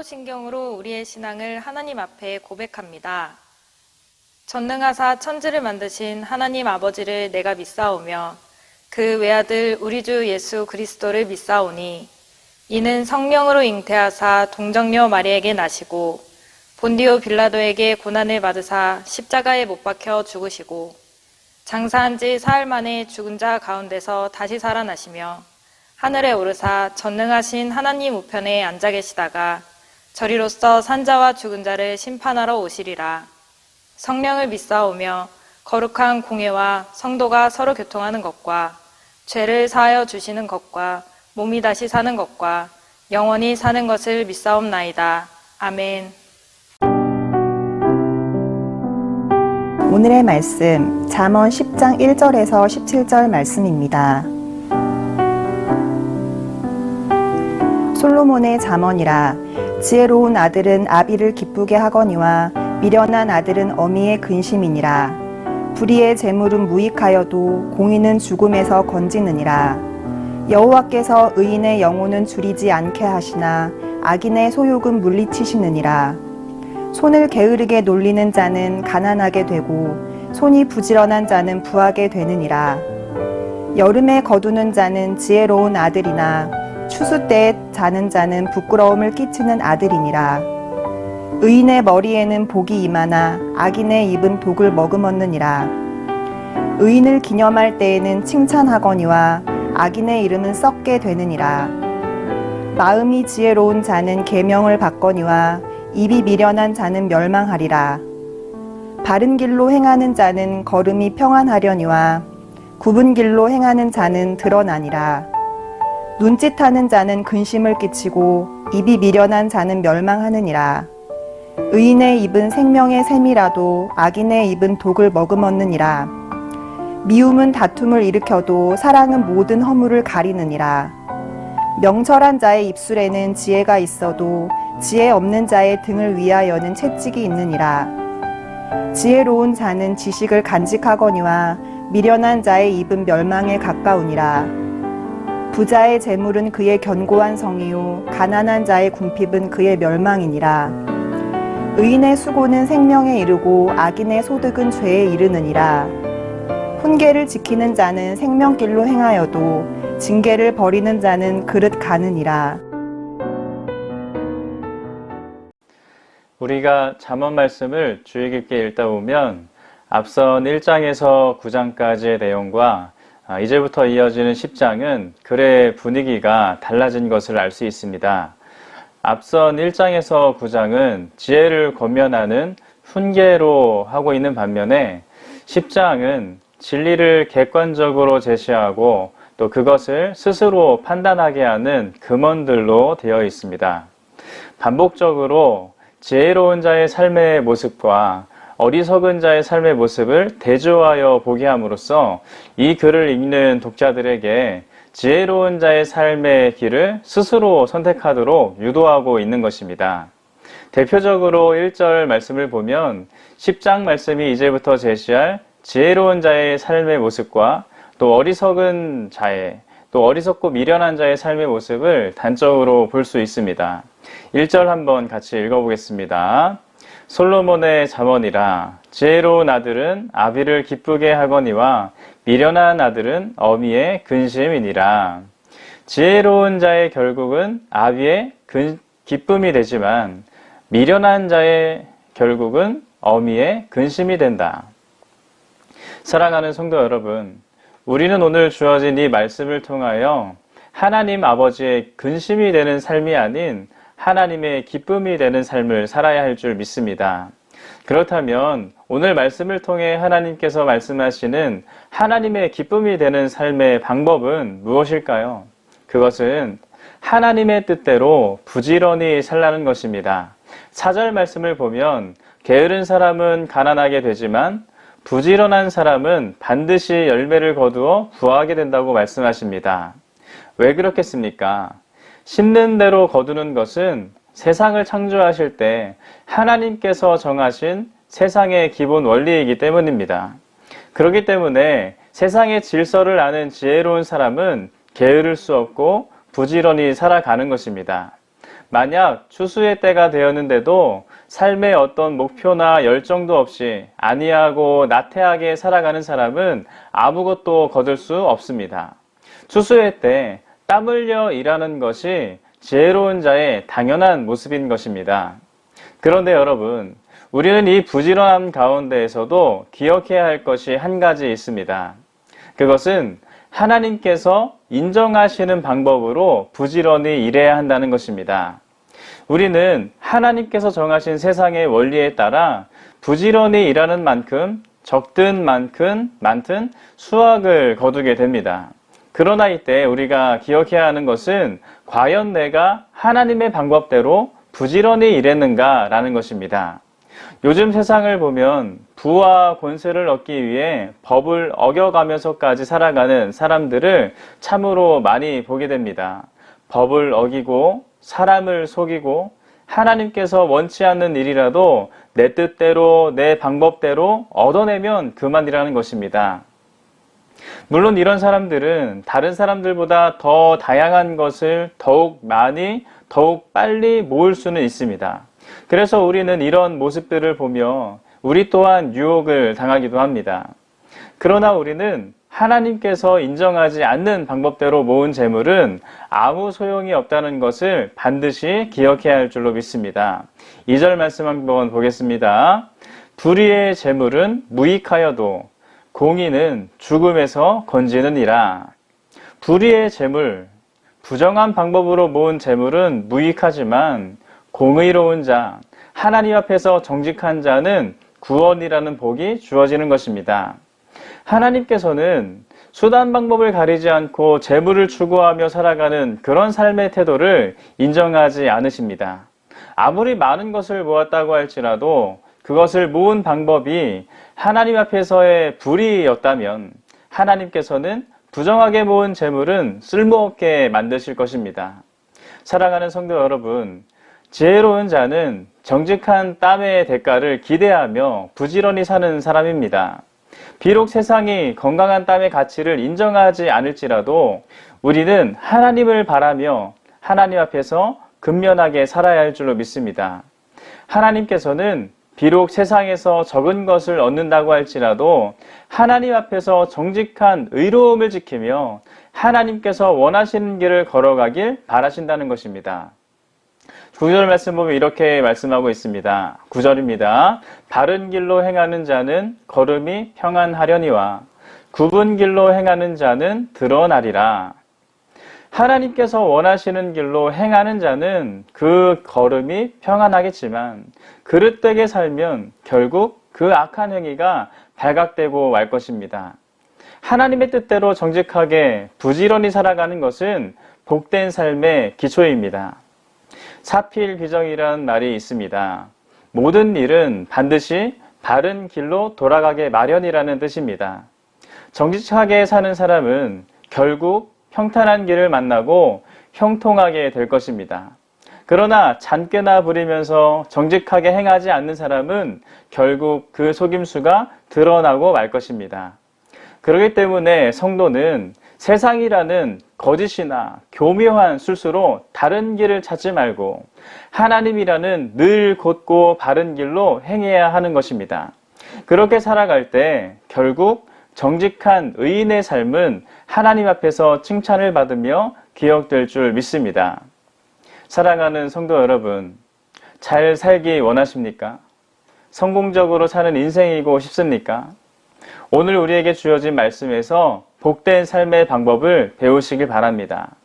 사도신경으로 우리의 신앙을 하나님 앞에 고백합니다. 전능하사 천지를 만드신 하나님 아버지를 내가 믿사오며 그 외아들 우리 주 예수 그리스도를 믿사오니 이는 성령으로 잉태하사 동정녀 마리에게 나시고 본디오 빌라도에게 고난을 받으사 십자가에 못 박혀 죽으시고 장사한 지 사흘 만에 죽은 자 가운데서 다시 살아나시며 하늘에 오르사 전능하신 하나님 우편에 앉아 계시다가 저리로서 산자와 죽은 자를 심판하러 오시리라. 성령을 믿사오며 거룩한 공회와 성도가 서로 교통하는 것과 죄를 사하여 주시는 것과 몸이 다시 사는 것과 영원히 사는 것을 믿사옵나이다. 아멘. 오늘의 말씀 잠언 10장 1절에서 17절 말씀입니다. 솔로몬의 잠언이라. 지혜로운 아들은 아비를 기쁘게 하거니와 미련한 아들은 어미의 근심이니라. 불의의 재물은 무익하여도 공의는 죽음에서 건지느니라. 여호와께서 의인의 영혼은 줄이지 않게 하시나 악인의 소욕은 물리치시느니라. 손을 게으르게 놀리는 자는 가난하게 되고 손이 부지런한 자는 부하게 되느니라. 여름에 거두는 자는 지혜로운 아들이나 추수 때에 자는 자는 부끄러움을 끼치는 아들이니라. 의인의 머리에는 복이 임하나 악인의 입은 독을 머금었느니라. 의인을 기념할 때에는 칭찬하거니와 악인의 이름은 썩게 되느니라. 마음이 지혜로운 자는 계명을 받거니와 입이 미련한 자는 멸망하리라. 바른 길로 행하는 자는 걸음이 평안하려니와 굽은 길로 행하는 자는 드러나니라. 눈짓하는 자는 근심을 끼치고 입이 미련한 자는 멸망하느니라. 의인의 입은 생명의 샘이라도 악인의 입은 독을 머금었느니라. 미움은 다툼을 일으켜도 사랑은 모든 허물을 가리느니라. 명철한 자의 입술에는 지혜가 있어도 지혜 없는 자의 등을 위하여는 채찍이 있느니라. 지혜로운 자는 지식을 간직하거니와 미련한 자의 입은 멸망에 가까우니라. 부자의 재물은 그의 견고한 성이요 가난한 자의 궁핍은 그의 멸망이니라. 의인의 수고는 생명에 이르고 악인의 소득은 죄에 이르느니라. 훈계를 지키는 자는 생명길로 행하여도 징계를 버리는 자는 그릇 가느니라. 우리가 잠언 말씀을 주의 깊게 읽다 보면 앞선 1장에서 9장까지의 내용과 이제부터 이어지는 10장은 글의 분위기가 달라진 것을 알 수 있습니다. 앞선 1장에서 9장은 지혜를 권면하는 훈계로 하고 있는 반면에 10장은 진리를 객관적으로 제시하고 또 그것을 스스로 판단하게 하는 금언들로 되어 있습니다. 반복적으로 지혜로운 자의 삶의 모습과 어리석은 자의 삶의 모습을 대조하여 보게 함으로써 이 글을 읽는 독자들에게 지혜로운 자의 삶의 길을 스스로 선택하도록 유도하고 있는 것입니다. 대표적으로 1절 말씀을 보면 10장 말씀이 이제부터 제시할 지혜로운 자의 삶의 모습과 또 어리석은 자의 또 어리석고 미련한 자의 삶의 모습을 단적으로 볼 수 있습니다. 1절 한번 같이 읽어보겠습니다. 솔로몬의 잠언이라. 지혜로운 아들은 아비를 기쁘게 하거니와 미련한 아들은 어미의 근심이니라. 지혜로운 자의 결국은 아비의 기쁨이 되지만 미련한 자의 결국은 어미의 근심이 된다. 사랑하는 성도 여러분, 우리는 오늘 주어진 이 말씀을 통하여 하나님 아버지의 근심이 되는 삶이 아닌 하나님의 기쁨이 되는 삶을 살아야 할 줄 믿습니다. 그렇다면 오늘 말씀을 통해 하나님께서 말씀하시는 하나님의 기쁨이 되는 삶의 방법은 무엇일까요? 그것은 하나님의 뜻대로 부지런히 살라는 것입니다. 4절 말씀을 보면 게으른 사람은 가난하게 되지만 부지런한 사람은 반드시 열매를 거두어 부하게 된다고 말씀하십니다. 왜 그렇겠습니까? 심는 대로 거두는 것은 세상을 창조하실 때 하나님께서 정하신 세상의 기본 원리이기 때문입니다. 그렇기 때문에 세상의 질서를 아는 지혜로운 사람은 게으를 수 없고 부지런히 살아가는 것입니다. 만약 추수의 때가 되었는데도 삶의 어떤 목표나 열정도 없이 안이하고 나태하게 살아가는 사람은 아무것도 거둘 수 없습니다. 추수의 때 땀 흘려 일하는 것이 지혜로운 자의 당연한 모습인 것입니다. 그런데 여러분, 우리는 이 부지런함 가운데에서도 기억해야 할 것이 한 가지 있습니다. 그것은 하나님께서 인정하시는 방법으로 부지런히 일해야 한다는 것입니다. 우리는 하나님께서 정하신 세상의 원리에 따라 부지런히 일하는 만큼 적든 많든 수확을 거두게 됩니다. 그러나 이때 우리가 기억해야 하는 것은 과연 내가 하나님의 방법대로 부지런히 일했는가라는 것입니다. 요즘 세상을 보면 부와 권세를 얻기 위해 법을 어겨가면서까지 살아가는 사람들을 참으로 많이 보게 됩니다. 법을 어기고 사람을 속이고 하나님께서 원치 않는 일이라도 내 뜻대로 내 방법대로 얻어내면 그만이라는 것입니다. 물론 이런 사람들은 다른 사람들보다 더 다양한 것을 더욱 많이 더욱 빨리 모을 수는 있습니다. 그래서 우리는 이런 모습들을 보며 우리 또한 유혹을 당하기도 합니다. 그러나 우리는 하나님께서 인정하지 않는 방법대로 모은 재물은 아무 소용이 없다는 것을 반드시 기억해야 할 줄로 믿습니다. 2절 말씀 한번 보겠습니다. 불의의 재물은 무익하여도 공의는 죽음에서 건지느니라. 불의의 재물, 부정한 방법으로 모은 재물은 무익하지만 공의로운 자, 하나님 앞에서 정직한 자는 구원이라는 복이 주어지는 것입니다. 하나님께서는 수단 방법을 가리지 않고 재물을 추구하며 살아가는 그런 삶의 태도를 인정하지 않으십니다. 아무리 많은 것을 모았다고 할지라도 그것을 모은 방법이 하나님 앞에서의 불의였다면 하나님께서는 부정하게 모은 재물은 쓸모없게 만드실 것입니다. 사랑하는 성도 여러분, 지혜로운 자는 정직한 땀의 대가를 기대하며 부지런히 사는 사람입니다. 비록 세상이 건강한 땀의 가치를 인정하지 않을지라도 우리는 하나님을 바라며 하나님 앞에서 근면하게 살아야 할 줄로 믿습니다. 하나님께서는 비록 세상에서 적은 것을 얻는다고 할지라도 하나님 앞에서 정직한 의로움을 지키며 하나님께서 원하시는 길을 걸어가길 바라신다는 것입니다. 9절 말씀 보면 이렇게 말씀하고 있습니다. 9절입니다. 바른 길로 행하는 자는 걸음이 평안하려니와 굽은 길로 행하는 자는 드러나리라. 하나님께서 원하시는 길로 행하는 자는 그 걸음이 평안하겠지만 그릇되게 살면 결국 그 악한 행위가 발각되고 말 것입니다. 하나님의 뜻대로 정직하게 부지런히 살아가는 것은 복된 삶의 기초입니다. 사필귀정이라는 말이 있습니다. 모든 일은 반드시 바른 길로 돌아가게 마련이라는 뜻입니다. 정직하게 사는 사람은 결국 평탄한 길을 만나고 형통하게 될 것입니다. 그러나 잔꾀나 부리면서 정직하게 행하지 않는 사람은 결국 그 속임수가 드러나고 말 것입니다. 그렇기 때문에 성도는 세상이라는 거짓이나 교묘한 술수로 다른 길을 찾지 말고 하나님이라는 늘 곧고 바른 길로 행해야 하는 것입니다. 그렇게 살아갈 때 결국 정직한 의인의 삶은 하나님 앞에서 칭찬을 받으며 기억될 줄 믿습니다. 사랑하는 성도 여러분, 잘 살기 원하십니까? 성공적으로 사는 인생이고 싶습니까? 오늘 우리에게 주어진 말씀에서 복된 삶의 방법을 배우시길 바랍니다.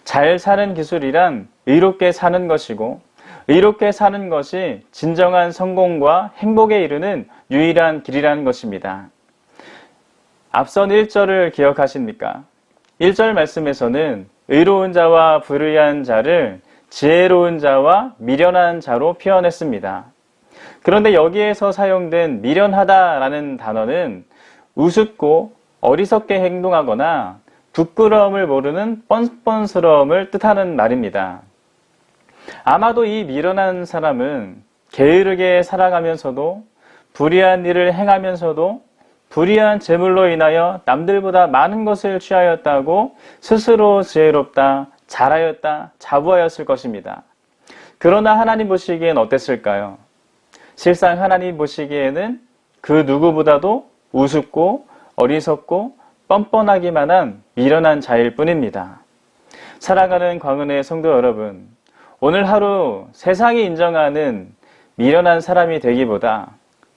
잘 사는 기술이란 의롭게 사는 것이고 의롭게 사는 것이 진정한 성공과 행복에 이르는 유일한 길이라는 것입니다. 앞선 1절을 기억하십니까? 1절 말씀에서는 의로운 자와 불의한 자를 지혜로운 자와 미련한 자로 표현했습니다. 그런데 여기에서 사용된 미련하다라는 단어는 우습고 어리석게 행동하거나 부끄러움을 모르는 뻔뻔스러움을 뜻하는 말입니다. 아마도 이 미련한 사람은 게으르게 살아가면서도 불의한 일을 행하면서도 불의한 재물로 인하여 남들보다 많은 것을 취하였다고 스스로 지혜롭다, 잘하였다, 자부하였을 것입니다. 그러나 하나님 보시기엔 어땠을까요? 실상 하나님 보시기에는 그 누구보다도 우습고 어리석고 뻔뻔하기만 한 미련한 자일 뿐입니다. 사랑하는 광은의 성도 여러분, 오늘 하루 세상이 인정하는 미련한 사람이 되기보다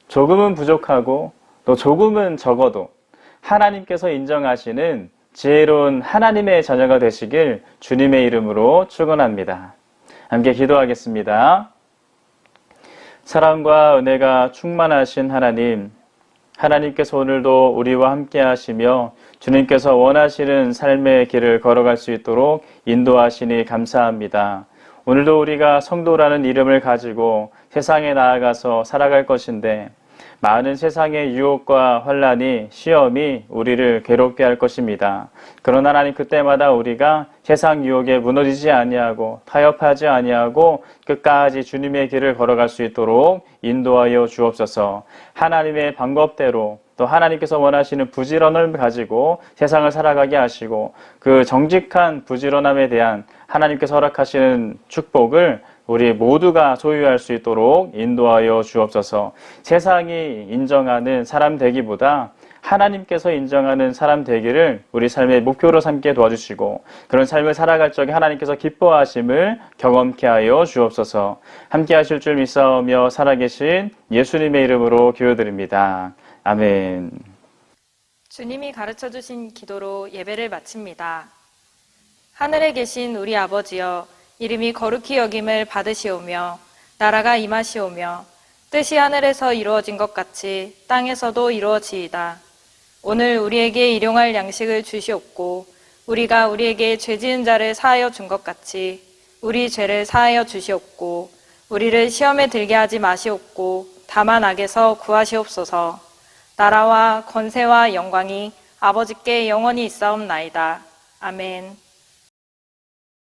조금은 부족하고 또 조금은 적어도 하나님께서 인정하시는 지혜로운 하나님의 자녀가 되시길 주님의 이름으로 축원합니다. 함께 기도하겠습니다. 사랑과 은혜가 충만하신 하나님, 하나님께서 오늘도 우리와 함께 하시며 주님께서 원하시는 삶의 길을 걸어갈 수 있도록 인도하시니 감사합니다. 오늘도 우리가 성도라는 이름을 가지고 세상에 나아가서 살아갈 것인데 많은 세상의 유혹과 환란이 시험이 우리를 괴롭게 할 것입니다. 그러나 하나님 그때마다 우리가 세상 유혹에 무너지지 아니하고 타협하지 아니하고 끝까지 주님의 길을 걸어갈 수 있도록 인도하여 주옵소서. 하나님의 방법대로 또 하나님께서 원하시는 부지런을 가지고 세상을 살아가게 하시고 그 정직한 부지런함에 대한 하나님께서 허락하시는 축복을 우리 모두가 소유할 수 있도록 인도하여 주옵소서. 세상이 인정하는 사람 되기보다 하나님께서 인정하는 사람 되기를 우리 삶의 목표로 삼게 도와주시고 그런 삶을 살아갈 적에 하나님께서 기뻐하심을 경험케 하여 주옵소서. 함께 하실 줄 믿사오며 살아계신 예수님의 이름으로 기도드립니다. 아멘. 주님이 가르쳐 주신 기도로 예배를 마칩니다. 하늘에 계신 우리 아버지여, 이름이 거룩히 여김을 받으시오며 나라가 임하시오며 뜻이 하늘에서 이루어진 것 같이 땅에서도 이루어지이다. 오늘 우리에게 일용할 양식을 주시옵고 우리가 우리에게 죄 지은 자를 사하여 준 것 같이 우리 죄를 사하여 주시옵고 우리를 시험에 들게 하지 마시옵고 다만 악에서 구하시옵소서. 나라와 권세와 영광이 아버지께 영원히 있사옵나이다. 아멘.